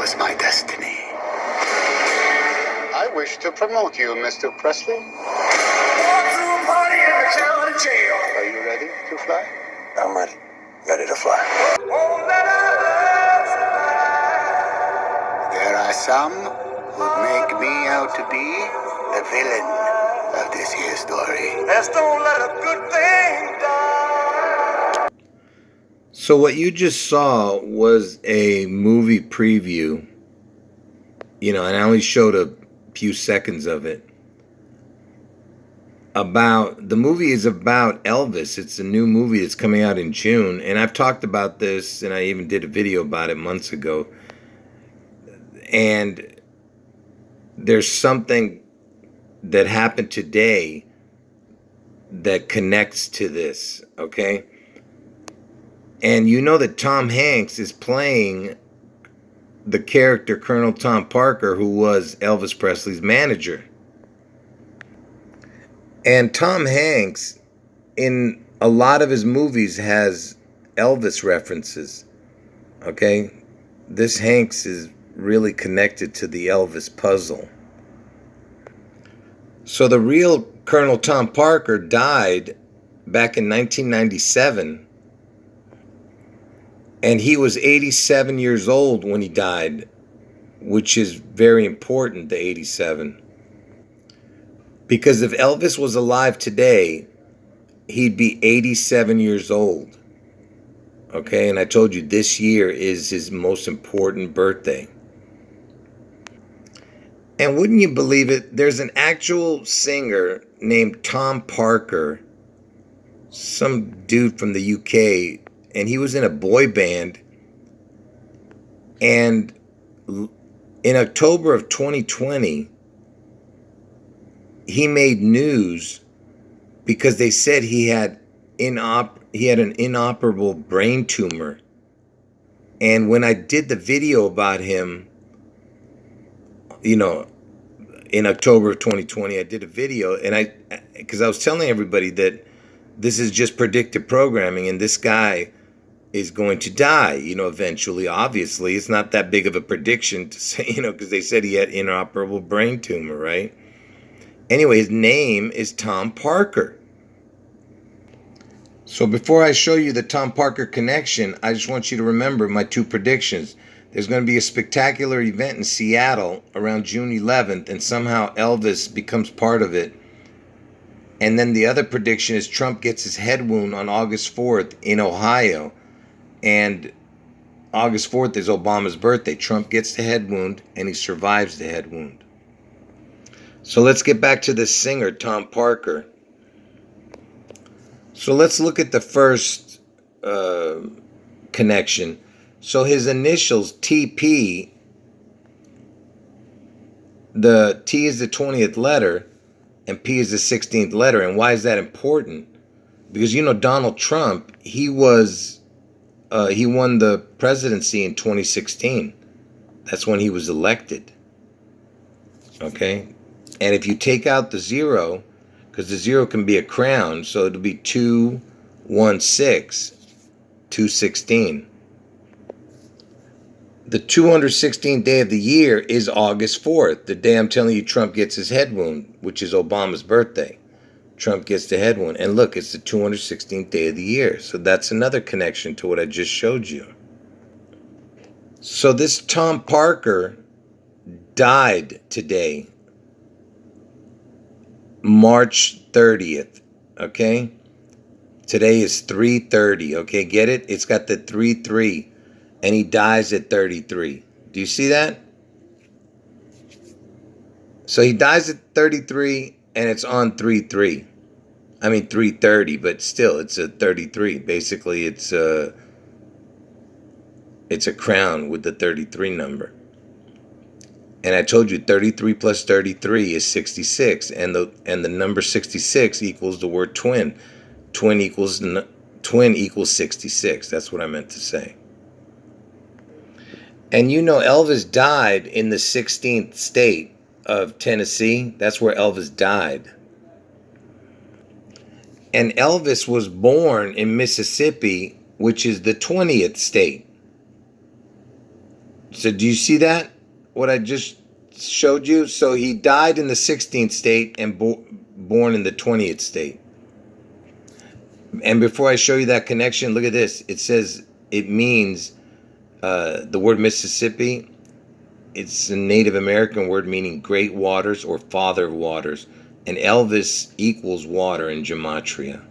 was my destiny. I wish to promote you, Mr. Presley. Are you ready to fly? I'm ready. Ready to fly. There are some who make me out to be the villain of this here story. Let's don't let a good thing die. So what you just saw was a movie preview, and I only showed a few seconds of it. The movie is about Elvis. It's a new movie that's coming out in June, and I've talked about this, and I even did a video about it months ago. And there's something that happened today that connects to this, okay? And you know that Tom Hanks is playing the character Colonel Tom Parker, who was Elvis Presley's manager. And Tom Hanks, in a lot of his movies, has Elvis references, okay? This Hanks is really connected to the Elvis puzzle. So the real Colonel Tom Parker died back in 1997, and he was 87 years old when he died, which is very important, the 87. Because if Elvis was alive today, he'd be 87 years old. Okay, and I told you this year is his most important birthday. And wouldn't you believe it, there's an actual singer named Tom Parker, some dude from the UK, and he was in a boy band. And in October of 2020, he made news because they said he had an inoperable brain tumor. And when I did the video about him, in October of 2020, I did a video, and because I was telling everybody that this is just predictive programming, and this guy is going to die, eventually. Obviously, it's not that big of a prediction to say, because they said he had inoperable brain tumor, right? Anyway, his name is Tom Parker. So before I show you the Tom Parker connection, I just want you to remember my two predictions. There's going to be a spectacular event in Seattle around June 11th, and somehow Elvis becomes part of it. And then the other prediction is Trump gets his head wound on August 4th in Ohio. And August 4th is Obama's birthday. Trump gets the head wound, and he survives the head wound. So let's get back to the singer, Tom Parker. So let's look at the first connection. So his initials, TP, the T is the 20th letter, and P is the 16th letter. And why is that important? Because Donald Trump, he won the presidency in 2016. That's when he was elected. Okay? And if you take out the 0, because the 0 can be a crown, so it'll be 216, 216. The 216th day of the year is August 4th, the day I'm telling you Trump gets his head wound, which is Obama's birthday. Trump gets the head wound. And look, it's the 216th day of the year. So that's another connection to what I just showed you. So this Tom Parker died today, March 30th, okay? Today is 3:30, okay? Get it? It's got the 3-3, and he dies at 33. Do you see that? So he dies at 33, and it's on 3-3. I mean 3:30, but still, it's a 33. Basically, it's a crown with the 33 number. And I told you 33 plus 33 is 66, and the number 66 equals the word twin. Twin equals 66. That's what I meant to say. And Elvis died in the 16th state of Tennessee. That's where Elvis died. And Elvis was born in Mississippi, which is the 20th state. So do you see that? What I just showed you? So he died in the 16th state and born in the 20th state. And before I show you that connection, look at this. It says it means the word Mississippi. It's a Native American word meaning great waters or father of waters. And Elvis equals water in gematria.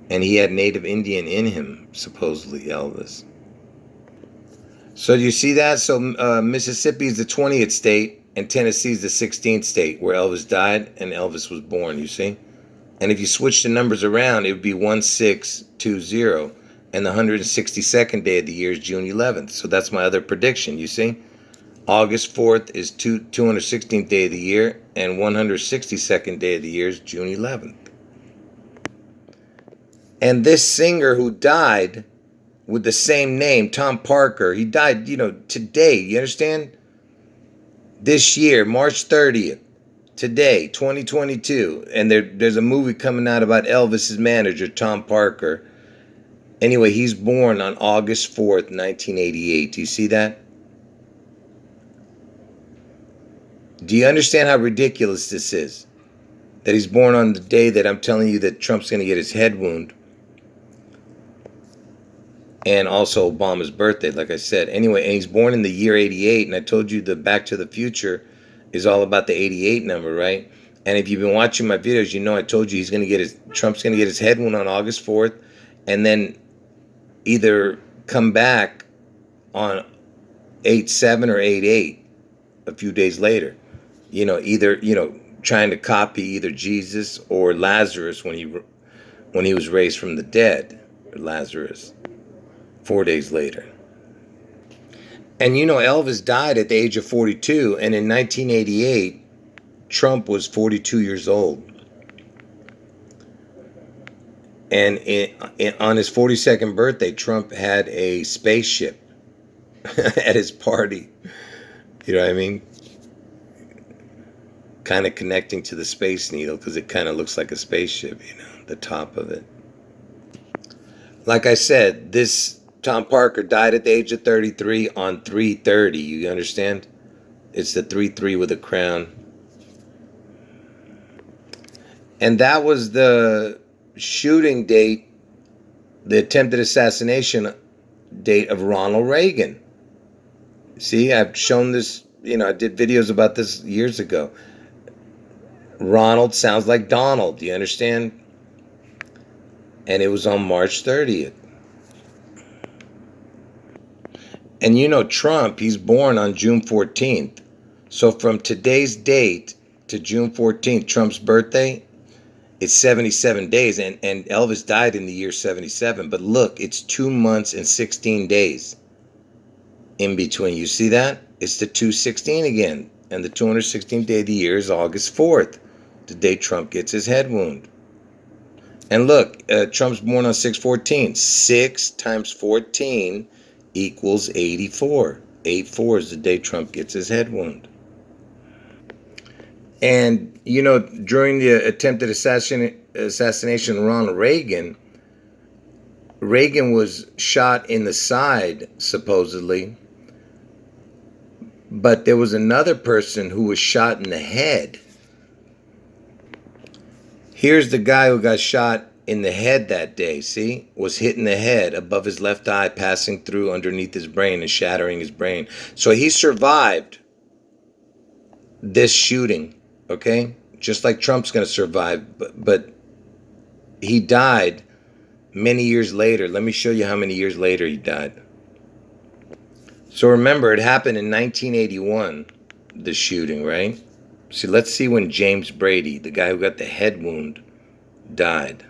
And he had Native Indian in him, supposedly, Elvis. So do you see that? So Mississippi is the 20th state and Tennessee is the 16th state where Elvis died and Elvis was born, you see? And if you switch the numbers around, it would be 1620. And the 162nd day of the year is June 11th. So that's my other prediction, you see? August 4th is 216th day of the year, and 162nd day of the year is June 11th. And this singer who died with the same name, Tom Parker, he died, today, you understand? This year, March 30th, today, 2022. And there's a movie coming out about Elvis's manager, Tom Parker. Anyway, he's born on August 4th, 1988. Do you see that? Do you understand how ridiculous this is? That he's born on the day that I'm telling you that Trump's going to get his head wound. And also Obama's birthday, like I said. Anyway, and he's born in the year 88. And I told you the Back to the Future is all about the 88 number, right? And if you've been watching my videos, you know I told you Trump's going to get his head wound on August 4th. And then either come back on 8/7 or 8/8 a few days later. Trying to copy either Jesus or Lazarus when he was raised from the dead. Lazarus, 4 days later. And Elvis died at the age of 42, and in 1988, Trump was 42 years old. And on his 42nd birthday, Trump had a spaceship at his party. You know what I mean? Kind of connecting to the Space Needle because it kind of looks like a spaceship, the top of it. Like I said, this Tom Parker died at the age of 33 on 3/30. You understand? It's the 3/3 with a crown. And that was the shooting date, the attempted assassination date of Ronald Reagan. See, I've shown this, I did videos about this years ago. Ronald sounds like Donald, you understand? And it was on March 30th. And Trump, he's born on June 14th. So from today's date to June 14th, Trump's birthday, it's 77 days. And Elvis died in the year 77. But look, it's 2 months and 16 days in between. You see that? It's the 216 again. And the 216th day of the year is August 4th, the day Trump gets his head wound. And look, Trump's born on 6/14. 6 times 14 equals 84. 84 is the day Trump gets his head wound. And, during the attempted assassination of Ronald Reagan, Reagan was shot in the side, supposedly. But there was another person who was shot in the head. Here's the guy who got shot in the head that day, see? Was hit in the head above his left eye, passing through underneath his brain and shattering his brain. So he survived this shooting, okay? Just like Trump's going to survive, but he died many years later. Let me show you how many years later he died. So remember, it happened in 1981, the shooting, right? See, let's see when James Brady, the guy who got the head wound, died.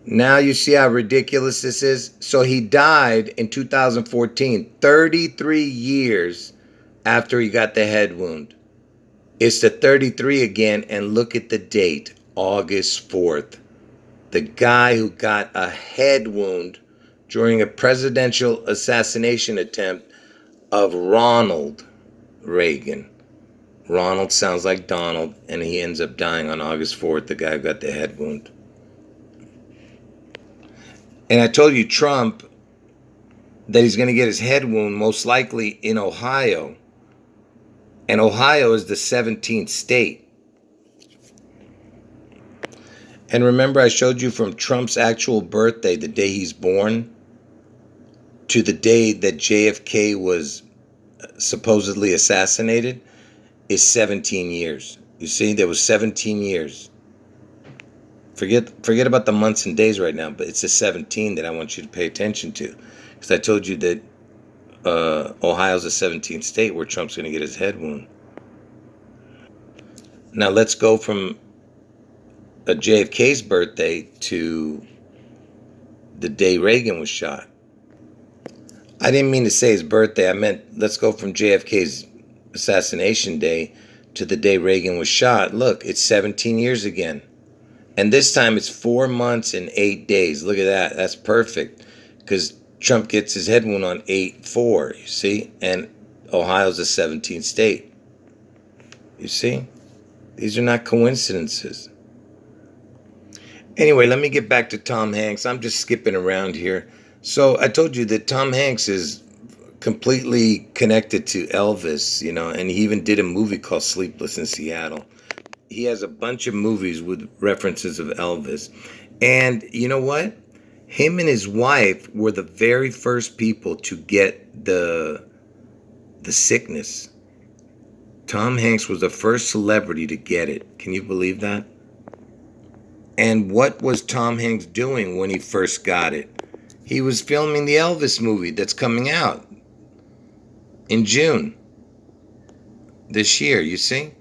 Now you see how ridiculous this is? So he died in 2014, 33 years after he got the head wound. It's the 33 again, and look at the date, August 4th. The guy who got a head wound during a presidential assassination attempt of Ronald Reagan. Ronald sounds like Donald, and he ends up dying on August 4th, the guy who got the head wound. And I told you Trump that he's going to get his head wound most likely in Ohio. And Ohio is the 17th state. And remember, I showed you from Trump's actual birthday, the day he's born, to the day that JFK was supposedly assassinated, is 17 years. You see, there was 17 years. Forget about the months and days right now, but it's the 17 that I want you to pay attention to. Because I told you that Ohio's the 17th state where Trump's going to get his head wound. Now let's go from JFK's birthday to the day Reagan was shot. I didn't mean to say his birthday. I meant let's go from JFK's assassination day to the day Reagan was shot. Look, it's 17 years again. And this time it's 4 months and 8 days. Look at that. That's perfect. Because Trump gets his head wound on 8/4, you see? And Ohio's the 17th state. You see? These are not coincidences. Anyway, let me get back to Tom Hanks. I'm just skipping around here. So I told you that Tom Hanks is completely connected to Elvis, and he even did a movie called Sleepless in Seattle. He has a bunch of movies with references of Elvis. And you know what? Him and his wife were the very first people to get the sickness. Tom Hanks was the first celebrity to get it. Can you believe that? And what was Tom Hanks doing when he first got it? He was filming the Elvis movie that's coming out in June this year, you see?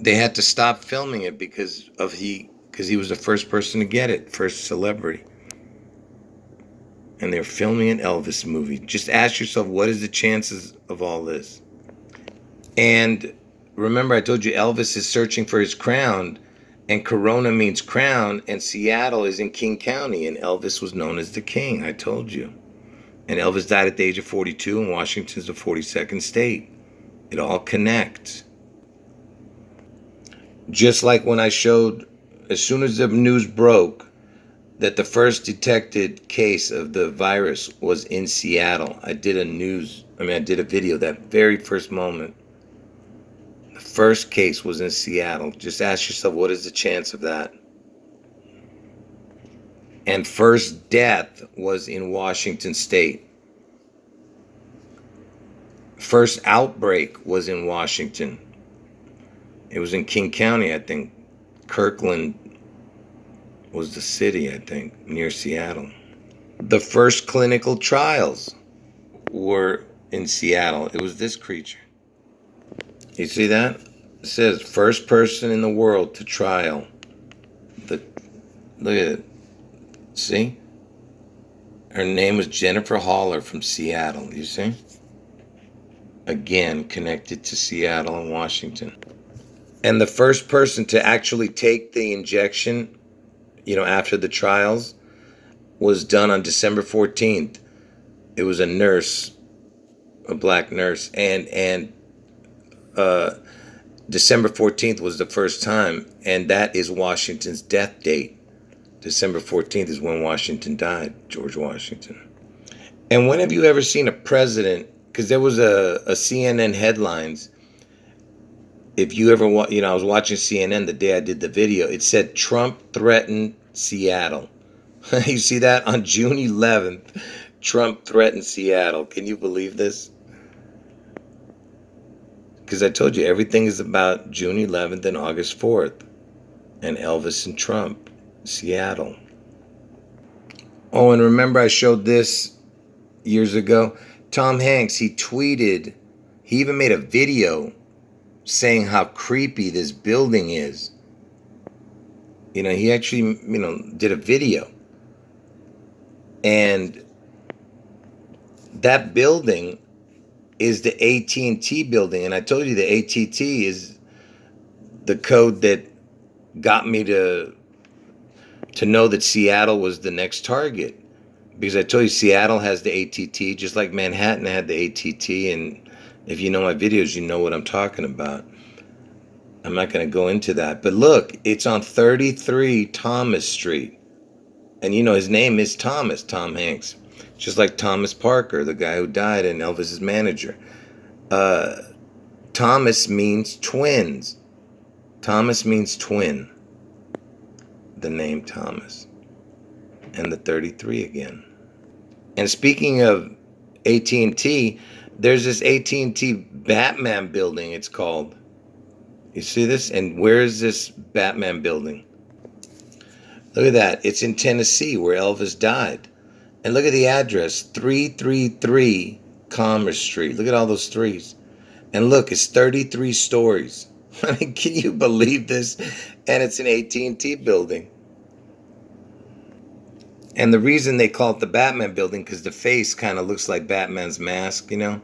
They had to stop filming it because he was the first person to get it, first celebrity. And they're filming an Elvis movie. Just ask yourself, what is the chances of all this? And remember, I told you Elvis is searching for his crown, and Corona means crown, and Seattle is in King County, and Elvis was known as the king, I told you. And Elvis died at the age of 42, and Washington's the 42nd state. It all connects. Just like when I showed, as soon as the news broke, that the first detected case of the virus was in Seattle. I did a video that very first moment. The first case was in Seattle. Just ask yourself, what is the chance of that? And first death was in Washington State. First outbreak was in Washington. It was in King County, I think. Kirkland was the city, I think, near Seattle. The first clinical trials were in Seattle. It was this creature. You see that? It says first person in the world to trial. Look at it. See? Her name was Jennifer Haller from Seattle. You see? Again, connected to Seattle and Washington. And the first person to actually take the injection, after the trials, was done on December 14th. It was a nurse, a black nurse, and December 14th was the first time, and that is Washington's death date. December 14th is when Washington died, George Washington. And when have you ever seen a president, because there was a CNN headlines, if you ever, I was watching CNN the day I did the video, it said Trump threatened Seattle. You see that? On June 11th, Trump threatened Seattle. Can you believe this? Because I told you, everything is about June 11th and August 4th. And Elvis and Trump, Seattle. Oh, and remember I showed this years ago? Tom Hanks, he even made a video saying how creepy this building is. He actually, did a video. And that building is the AT&T building. And I told you the AT&T is the code that got me to know that Seattle was the next target. Because I told you Seattle has the AT&T, just like Manhattan had the AT&T. And if you know my videos, you know what I'm talking about. I'm not going to go into that. But look, it's on 33 Thomas Street. And his name is Tom Hanks. Just like Thomas Parker, the guy who died and Elvis's manager. Thomas means twins. Thomas means twin. The name Thomas. And the 33 again. And speaking of AT&T, there's this AT&T Batman building, it's called. You see this? And where is this Batman building? Look at that. It's in Tennessee where Elvis died. And look at the address, 333 Commerce Street. Look at all those threes. And look, it's 33 stories. I mean, can you believe this? And it's an AT&T building. And the reason they call it the Batman building, because the face kind of looks like Batman's mask, you know?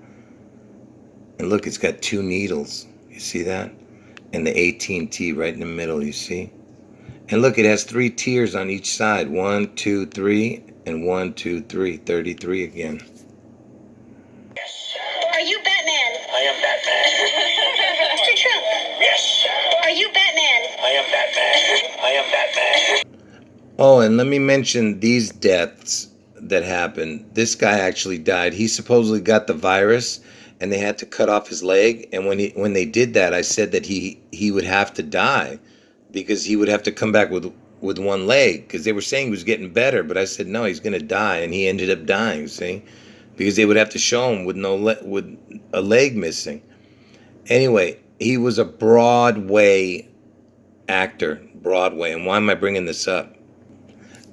And look, it's got 2 needles. You see that? And the AT&T right in the middle, you see? And look, it has 3 tiers on each side. 1, 2, 3, and 1, 2, 3. 33 again. Yes. Are you Batman? I am Batman. Mr. Trump? Yes. Are you Batman? I am Batman. I am Batman. Oh, and let me mention these deaths that happened. This guy actually died. He supposedly got the virus, and they had to cut off his leg. And when they did that, I said that he would have to die because he would have to come back with 1 leg, because they were saying he was getting better, but I said no, he's going to die, and he ended up dying. See, because they would have to show him with with a leg missing. Anyway, he was a Broadway actor. Broadway. And why am I bringing this up?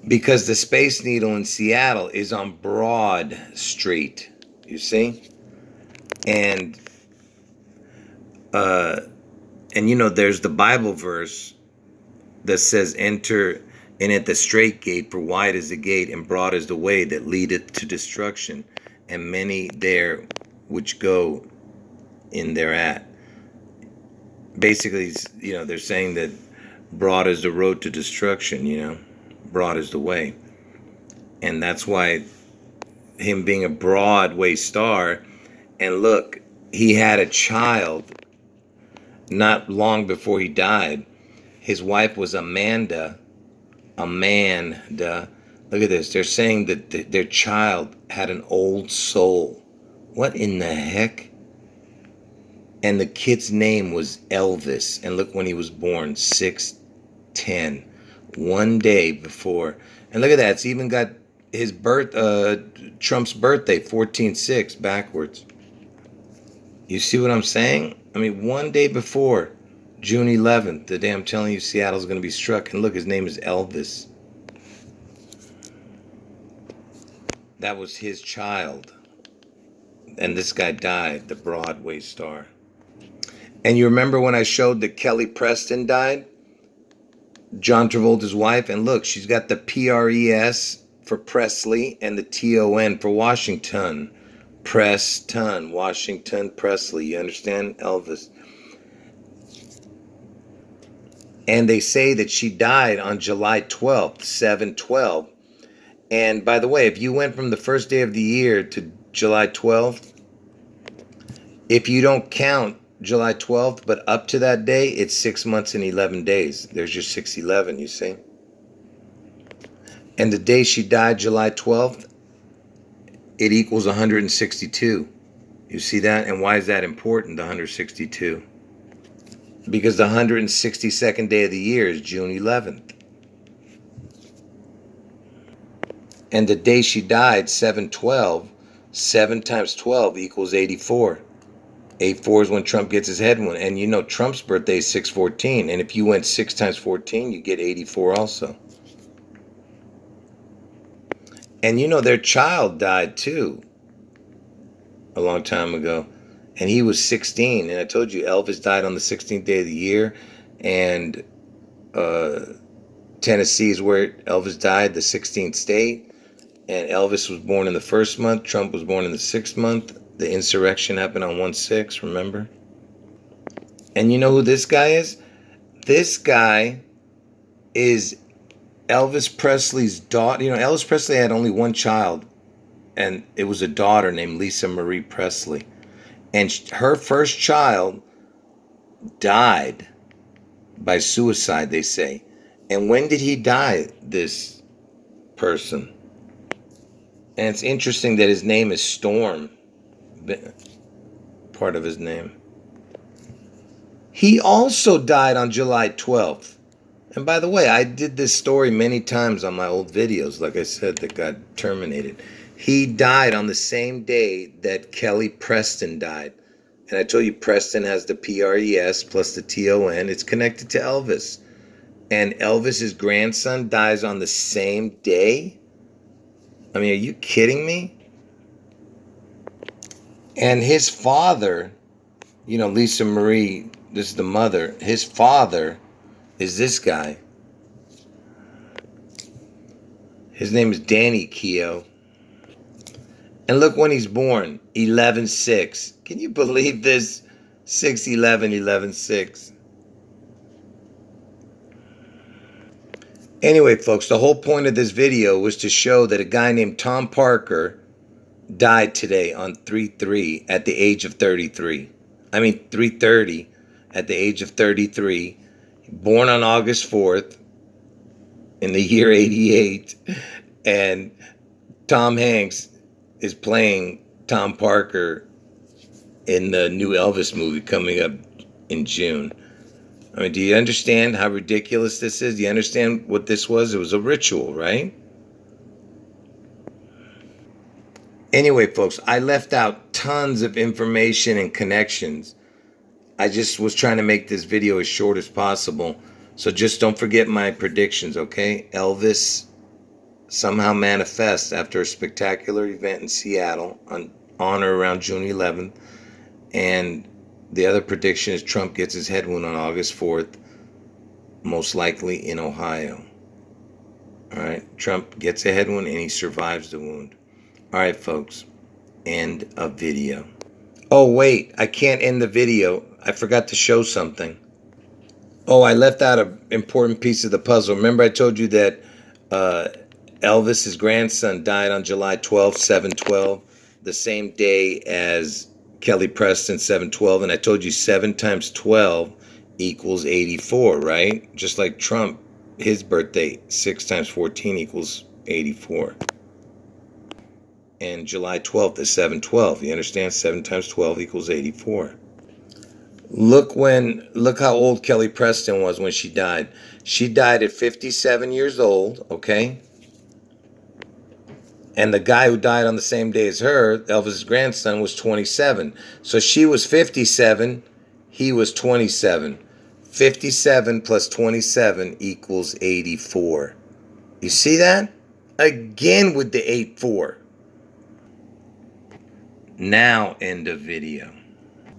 Because the Space Needle in Seattle is on Broad Street, you see? And you know, there's the Bible verse that says, enter in at the straight gate, for wide is the gate, and broad is the way that leadeth to destruction, and many there which go in thereat. Basically, you know, they're saying that broad is the road to destruction, you know? Broad is the way. And that's why him being a Broadway star, and look, he had a child not long before he died. His wife was Amanda. Amanda. Look at this. They're saying that their child had an old soul. What in the heck? And the kid's name was Elvis. And look when he was born, 6/10. 1 day before. And look at that. It's even got his Trump's birthday, 14/6, backwards. You see what I'm saying? I mean, 1 day before, June 11th, the day I'm telling you Seattle's going to be struck. And look, his name is Elvis. That was his child. And this guy died, the Broadway star. And you remember when I showed that Kelly Preston died? John Travolta's wife, and look, she's got the PRES for Presley and the TON for Washington. Preston, Washington, Presley. You understand? Elvis. And they say that she died on July 12th, 7/12. And by the way, if you went from the first day of the year to July 12th, if you don't count July 12th, but up to that day, it's 6 months and 11 days. There's your 6/11, you see? And the day she died, July 12th, it equals 162. You see that? And why is that important, the 162? Because the 162nd day of the year is June 11th. And the day she died, 7/12, 7 times 12 equals 84. 84 is when Trump gets his head one. And you know Trump's birthday is 6/14. And if you went 6 times 14, you get 84 also. And you know their child died too a long time ago. And he was 16. And I told you Elvis died on the 16th day of the year. And Tennessee is where Elvis died, the 16th state. And Elvis was born in the 1st month. Trump was born in the 6th month. The insurrection happened on 1/6, remember? And you know who this guy is? This guy is Elvis Presley's daughter. You know, Elvis Presley had only one child, and it was a daughter named Lisa Marie Presley. And her first child died by suicide, they say. And when did he die, this person? And it's interesting that his name is Storm, part of his name. He also died on July 12th. And by the way, I did this story many times on my old videos, like I said, that got terminated. He died on the same day that Kelly Preston died. And I told you Preston has the PRES plus the TON. It's connected to Elvis. And Elvis's grandson dies on the same day? I mean, are you kidding me? And his father, you know, Lisa Marie, this is the mother. His father is this guy. His name is Danny Keough. And look when he's born, 11/6. Can you believe this? 6/11, 11/6. Anyway, folks, the whole point of this video was to show that a guy named Tom Parker died today on 3/3 at the age of 33. I mean 3/30 at the age of 33. Born on August 4th in the year 88. And Tom Hanks is playing Tom Parker in the new Elvis movie coming up in June. I mean, do you understand how ridiculous this is? Do you understand what this was? It was a ritual, right? Anyway, folks, I left out tons of information and connections. I just was trying to make this video as short as possible. So just don't forget my predictions, okay? Elvis somehow manifests after a spectacular event in Seattle on or around June 11th. And the other prediction is Trump gets his head wound on August 4th, most likely in Ohio. All right, Trump gets a head wound and he survives the wound. All right, folks, end of video. Oh, wait, I can't end the video. I forgot to show something. Oh, I left out an important piece of the puzzle. Remember I told you that Elvis's grandson died on July 12th, 7/12, the same day as Kelly Preston, 7/12, and I told you 7 times 12 equals 84, right? Just like Trump, his birthday, 6 times 14 equals 84. And July 12th is 7/12. You understand? 7 times 12 equals 84. Look how old Kelly Preston was when she died. She died at 57 years old, okay? And the guy who died on the same day as her, Elvis' grandson, was 27. So she was 57, he was 27. 57 plus 27 equals 84. You see that? Again with the 8-4. Now end of video.